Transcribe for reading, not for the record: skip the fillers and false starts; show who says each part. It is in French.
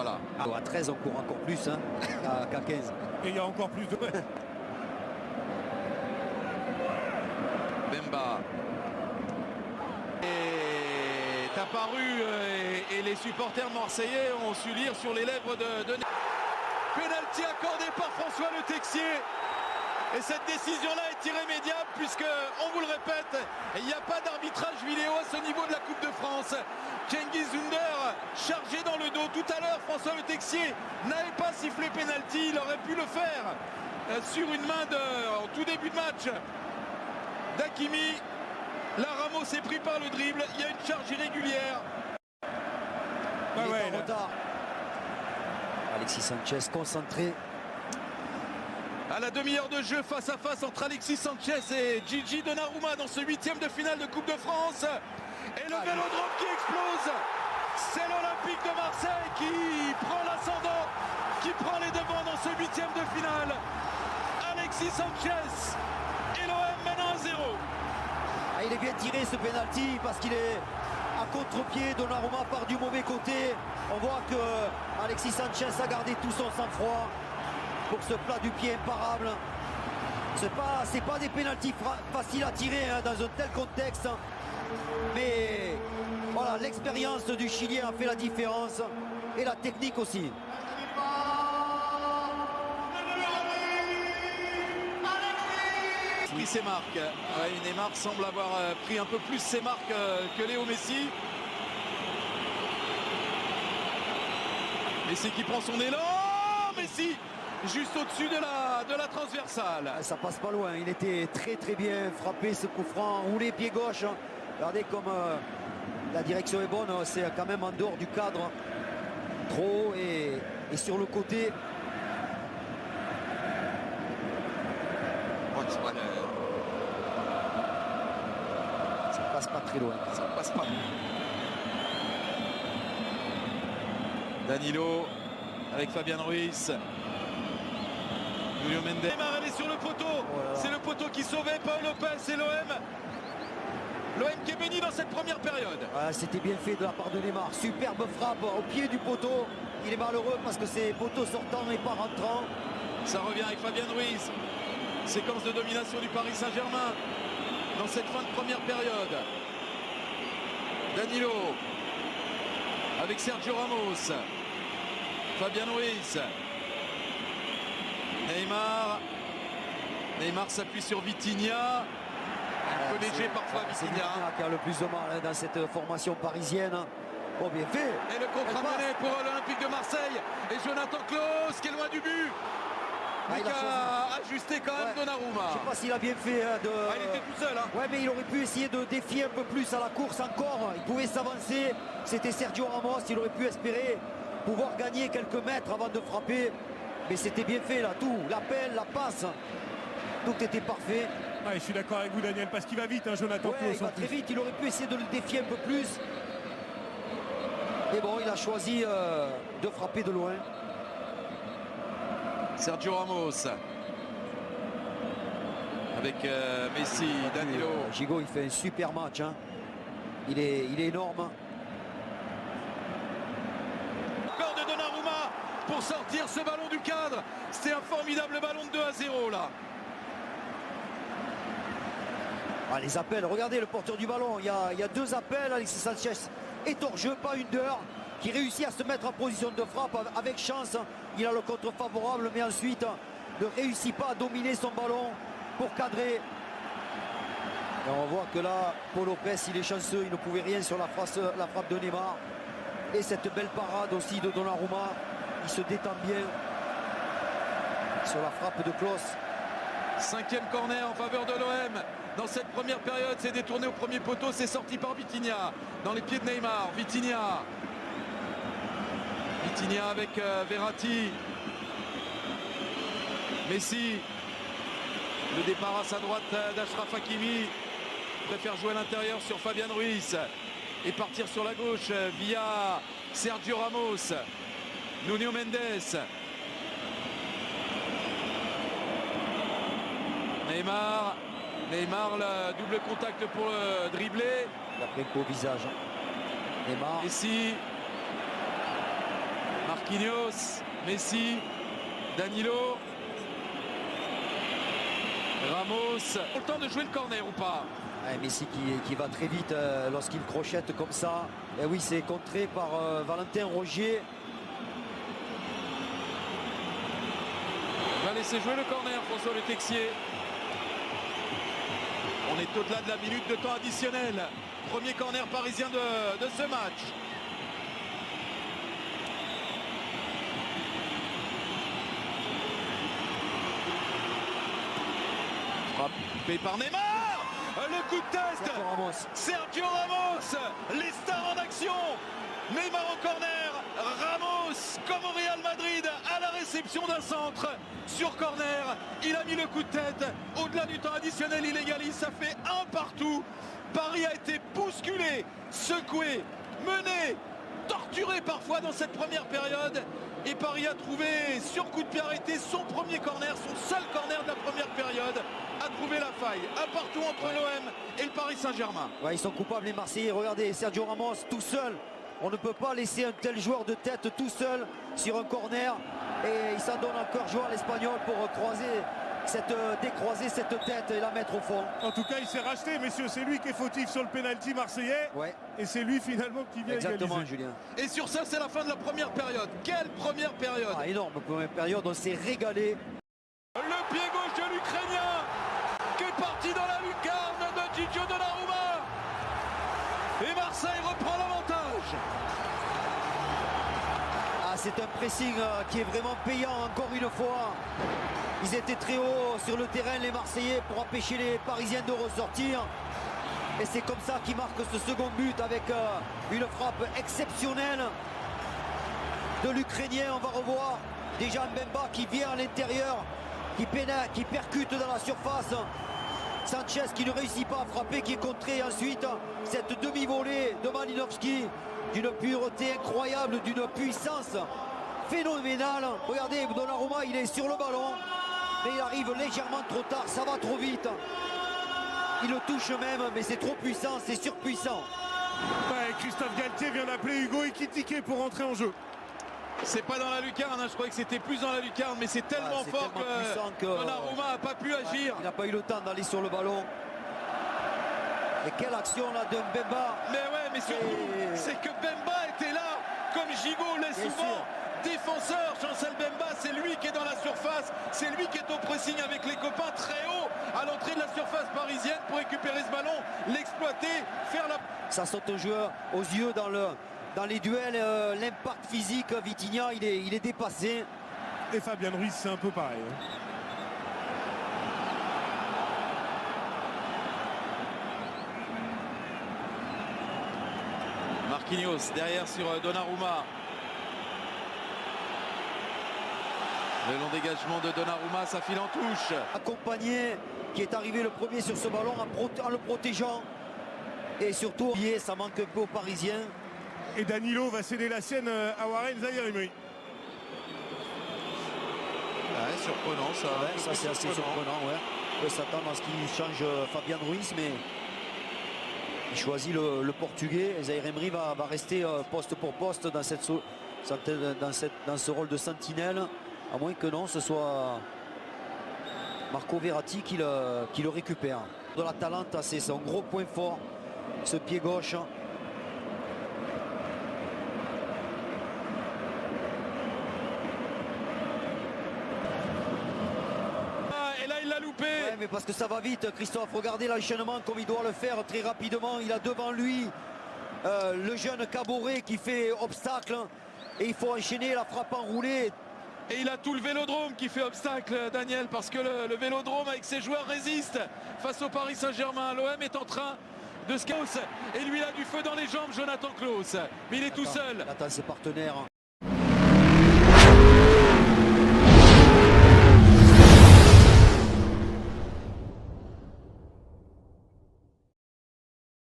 Speaker 1: Voilà.
Speaker 2: À 13, on court encore plus hein, qu'à 15.
Speaker 3: Et il y a encore plus de...
Speaker 1: Bemba est apparu et les supporters marseillais ont su lire sur les lèvres de... Penalty accordé par François Le Texier. Et cette décision-là est irrémédiable puisque, on vous le répète, il n'y a pas d'arbitrage vidéo à ce niveau de la Coupe de France. Cengiz Ünder chargé dans le dos. Tout à l'heure, François Le Texier n'avait pas sifflé penalty. Il aurait pu le faire sur une main en tout début de match d'Hakimi. Là, Ramos est pris par le dribble. Il y a une charge irrégulière.
Speaker 2: Il est en retard. Alexis Sanchez concentré.
Speaker 1: À la demi-heure de jeu, face à face entre Alexis Sanchez et Gigi Donnarumma dans ce 8e de finale de Coupe de France. Et le Vélodrome qui explose. C'est l'Olympique de Marseille qui prend l'ascendant, qui prend les devants dans ce 8e de finale. Alexis Sanchez et l'OM mène 1-0.
Speaker 2: Il est bien tiré ce penalty parce qu'il est à contre-pied. Donnarumma part du mauvais côté. On voit que Alexis Sanchez a gardé tout son sang-froid pour ce plat du pied imparable. C'est pas des pénaltys faciles à tirer hein, dans un tel contexte. Mais voilà, l'expérience du Chilien a fait la différence et la technique aussi.
Speaker 1: Pris ses marques. Neymar semble avoir pris un peu plus ses marques que Léo Messi. Messi qui prend son élan. Messi juste au-dessus de la transversale.
Speaker 2: Ça passe pas loin. Il était très bien frappé ce coup franc, roulé pied gauche. Regardez comme la direction est bonne. C'est quand même en dehors du cadre. Trop et sur le côté. Ça passe pas très loin.
Speaker 1: Ça passe pas. Danilo avec Fabian Ruiz. Nuno Mendes. Neymar est sur le poteau. C'est le poteau qui sauvait Paul Lopez. C'est l'OM. L'OM qui est béni dans cette première période.
Speaker 2: C'était bien fait de la part de Neymar. Superbe frappe au pied du poteau. Il est malheureux parce que c'est poteau sortant et pas rentrant.
Speaker 1: Ça revient avec Fabian Ruiz. Séquence de domination du Paris Saint-Germain dans cette fin de première période. Danilo avec Sergio Ramos. Fabian Ruiz. Neymar s'appuie sur Vitinha. Un peu léger parfois Vitinha.
Speaker 2: Qui a le plus de mal dans cette formation parisienne. Oh, bien fait.
Speaker 1: Et le contre-mené pour l'Olympique de Marseille. Et Jonathan Klaus qui est loin du but. Il a ajusté quand même Donnarumma.
Speaker 2: Je ne sais pas s'il a bien fait
Speaker 1: il était tout seul.
Speaker 2: Ouais, mais il aurait pu essayer de défier un peu plus à la course encore. Il pouvait s'avancer. C'était Sergio Ramos. Il aurait pu espérer pouvoir gagner quelques mètres avant de frapper. Mais c'était bien fait là, tout. L'appel, la passe. Tout était parfait.
Speaker 3: Je suis d'accord avec vous, Daniel, parce qu'il va vite, hein, Jonathan Klaus.
Speaker 2: Il va très vite. Il aurait pu essayer de le défier un peu plus. Mais bon, il a choisi de frapper de loin.
Speaker 1: Sergio Ramos avec Messi, Danilo.
Speaker 2: Gigot, il fait un super match. Hein. Il est énorme.
Speaker 1: Encore de Donnarumma pour sortir ce ballon du cadre. C'est un formidable ballon de 2-0 là.
Speaker 2: Les appels, regardez le porteur du ballon. Il y a deux appels. Alexis Sanchez est hors jeu, pas Ünder, qui réussit à se mettre en position de frappe avec chance. Il a le contre favorable, mais ensuite ne réussit pas à dominer son ballon pour cadrer. Et on voit que là, Paul Lopez, il est chanceux, il ne pouvait rien sur la frappe de Neymar. Et cette belle parade aussi de Donnarumma, il se détend bien sur la frappe de Klaus.
Speaker 1: 5e corner en faveur de l'OM. Dans cette première période, c'est détourné au premier poteau, c'est sorti par Vitinha. Dans les pieds de Neymar, Vitinha avec Verratti. Messi. Le départ à sa droite d'Achraf Hakimi. Préfère jouer à l'intérieur sur Fabian Ruiz. Et partir sur la gauche via Sergio Ramos. Nuno Mendes. Neymar, le double contact pour le dribbler.
Speaker 2: Il a pris un coup au visage. Neymar.
Speaker 1: Messi. Marquinhos. Marquinhos, Messi, Danilo, Ramos. Le temps de jouer le corner ou pas?
Speaker 2: Ouais, Messi qui va très vite lorsqu'il crochette comme ça. Et oui, c'est contré par Valentin Rogier.
Speaker 1: Il va laisser jouer le corner, François Le Texier. On est au-delà de la minute de temps additionnel. Premier corner parisien de ce match. Frappé par Neymar. Le coup de test. Sergio Ramos. Les stars en action. Neymar au corner. Ramos, comme au Real Madrid, à la réception d'un centre sur corner. Il a mis le coup de tête. Au-delà du temps additionnel, il égalise. Ça fait un partout. Paris a été bousculé, secoué, mené, torturé parfois dans cette première période. Et Paris a trouvé, sur coup de pied arrêté, son premier corner, son seul corner de la première période, a trouvé la faille. Un partout entre l'OM et le Paris Saint-Germain.
Speaker 2: Ouais, ils sont coupables les Marseillais. Regardez, Sergio Ramos tout seul. On ne peut pas laisser un tel joueur de tête tout seul sur un corner. Et il s'en donne encore joueur l'Espagnol pour décroiser cette tête et la mettre au fond.
Speaker 3: En tout cas, il s'est racheté, messieurs. C'est lui qui est fautif sur le pénalty marseillais.
Speaker 2: Ouais.
Speaker 3: Et c'est lui finalement qui vient
Speaker 2: Exactement,
Speaker 3: égaliser.
Speaker 2: Julien.
Speaker 1: Et sur ça, c'est la fin de la première période. Quelle première période!
Speaker 2: Ah, énorme première période, on s'est régalé.
Speaker 1: Le pied gauche de l'Ukrainien qui est parti dans la lucarne de Gigio Donnarumma. Et Marseille reprend l'avantage.
Speaker 2: Ah, c'est un pressing qui est vraiment payant encore une fois. Ils étaient très hauts sur le terrain, les Marseillais, pour empêcher les Parisiens de ressortir. Et c'est comme ça qu'ils marquent ce second but avec une frappe exceptionnelle de l'Ukrainien. On va revoir déjà Mbemba qui vient à l'intérieur, qui percute dans la surface. Sanchez qui ne réussit pas à frapper, qui est contré ensuite. Cette demi-volée de Malinowski d'une pureté incroyable, d'une puissance phénoménale. Regardez, Donnarumma, il est sur le ballon, mais il arrive légèrement trop tard, ça va trop vite. Il le touche même, mais c'est trop puissant, c'est surpuissant.
Speaker 3: Ouais, Christophe Galtier vient d'appeler Hugo Ekitike pour rentrer en jeu.
Speaker 1: C'est pas dans la lucarne, hein. Je croyais que c'était plus dans la lucarne, mais c'est tellement
Speaker 2: c'est
Speaker 1: fort
Speaker 2: tellement puissant
Speaker 1: que Donnarumma n'a pas pu agir.
Speaker 2: Il n'a pas eu le temps d'aller sur le ballon. Et quelle action là de Mbemba.
Speaker 1: Mais ouais, mais surtout, c'est que Bemba était là, comme Gigot l'est souvent. Défenseur, Chancel Bemba, c'est lui qui est dans la surface, c'est lui qui est au pressing avec les copains très haut à l'entrée de la surface parisienne pour récupérer ce ballon, l'exploiter, faire la...
Speaker 2: Ça saute au joueur aux yeux dans les duels, l'impact physique. Vitinha, il est dépassé.
Speaker 3: Et Fabien Ruiz, c'est un peu pareil.
Speaker 1: Marquinhos derrière sur Donnarumma. Le long dégagement de Donnarumma, ça file en touche.
Speaker 2: Accompagné, qui est arrivé le premier sur ce ballon en le protégeant. Et surtout, ça manque un peu aux Parisiens.
Speaker 3: Et Danilo va céder la sienne à Warren Zaïre-Emery.
Speaker 1: Ouais, surprenant ça.
Speaker 2: Ouais, ça c'est assez surprenant. Ouais. On peut s'attendre à ce qu'il change Fabien Ruiz, mais il choisit le Portugais. Zaïre-Emery va rester poste pour poste dans ce rôle de sentinelle. À moins que non, ce soit Marco Verratti qui le récupère. De la Talenta, c'est son gros point fort, ce pied gauche.
Speaker 1: Et là, il l'a loupé.
Speaker 2: Ouais, mais parce que ça va vite, Christophe. Regardez l'enchaînement comme il doit le faire très rapidement. Il a devant lui le jeune Caboret qui fait obstacle. Et il faut enchaîner la frappe enroulée.
Speaker 1: Et il a tout le Vélodrome qui fait obstacle, Daniel, parce que le Vélodrome avec ses joueurs résiste face au Paris Saint-Germain. L'OM est en train de se casser et lui il a du feu dans les jambes, Jonathan Klaus. Mais il est tout seul.
Speaker 2: Attends ses partenaires.